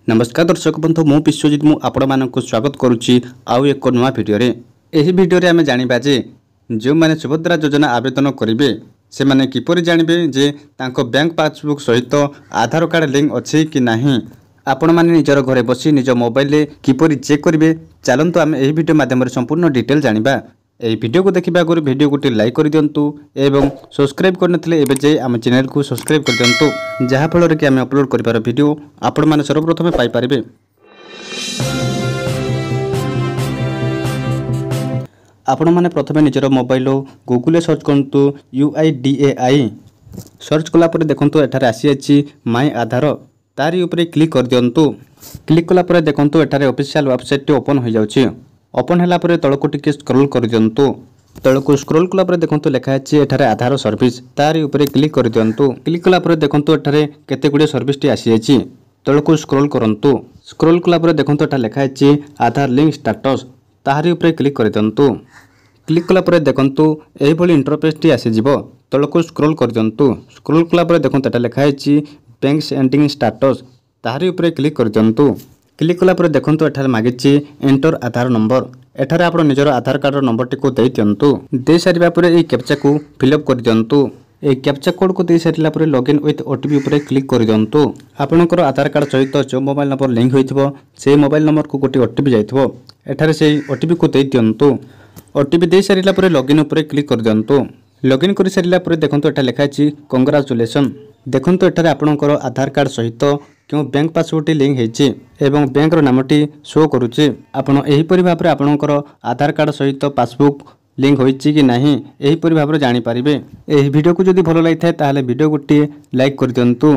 नमस्कार दर्शक बंधु मु विश्वजित मु आपण मानक स्वागत करुच्ची आउ एक नुआ भिडियो रे। एही भिडियो रे आमे जानिबा जे जो माने सुभद्रा योजना आवेदन करिवे से माने किपरि जानिबे जे तांको बैंक पासबुक सहित आधार कार्ड लिंक अछि कि नाही। आपण माने निजर घरे बसी निज मोबाइल रे किपरि चेक करिवे चलंतु आमे एही भिडियो माध्यम रे संपूर्ण डिटेल जानिबा। एही भिडियो को देखिबा आगु भिडियो को लाइक कर दियंतु एवं सब्सक्राइब करनथिले एबे जे आम चैनल को सब्सक्राइब कर दियंतु जहा फल रे कि आमे अपलोड करिबार भिडियो आपण माने सर्वप्रथम पाई परिबे। आपण माने प्रथमे निजर मोबाइल गूगल सर्च करंतु UIDAI सर्च कला परे देखंतु एठारे आसी अछि माय आधार तारी ऊपर क्लिक कर दियंतु। क्लिक कला परे देखंतु एठारे ऑफिशियल वेबसाइट ओपन हो जाउछि। ओपन हला परे तळको टिके स्क्रॉल कर दियंतु। तळको स्क्रॉल कला परे देखंतु लेखा अछि एठारे आधार सर्विस तारी ऊपर क्लिक कर दियंतु। क्लिक कला परे देखंतु एठारे केते गुडे सर्विस टी आसी अछि। तळको स्क्रॉल करंतु। स्क्रॉल कला परे देखंतु एठा लेखा अछि आधार लिंक स्टेटस तारी ऊपर क्लिक कर दियंतु। क्लिक कला परे देखंतु एही भली इंटरफेस टी आसी जिवो। तळको स्क्रॉल कर दियंतु। स्क्रॉल कला परे देखंतु एठा लेखा अछि बैंक सेंडिंग स्टेटस तारी ऊपर क्लिक कर दियंतु। क्लिक कला परे देखंतु एठारे मागिछि एंटर आधार नंबर एठारे आपण निजर आधार कार्ड नंबर टी को देई दियंतु। दे सारिबा परे ए कैप्चा को फिलअप कर दियंतु। ए कैप्चा कोड को दे सारिला परे लॉगिन विथ ओटीपी ऊपर क्लिक कर दियंतु। आपनकर आधार कार्ड सहित जो मोबाइल नंबर लिंक होइथिबो से मोबाइल नंबर को गोटी ओटीपी जाइथिबो एठारे से ओटीपी को देई दियंतु। ओटीपी दे सारिला परे लॉगिन ऊपर क्लिक कर दियंतु। लॉगिन कर सारिला परे देखंतु एठा लेखा अछि कांग्रेचुलेशन। देखंतु एठारे आपनकर आधार कार्ड सहित क्यों बैंक पासबुक लिंक हेछि एवं बैंक रो नामटी शो करूछि। आपण एही परि भाबरे आपनकर आधार कार्ड सहित पासबुक लिंक होइछि कि नाही एही परि भाबरे जानि परिबे। एही वीडियो को जदि भलो लागिथाय ताहाले वीडियो गोटे लाइक कर दियंतु।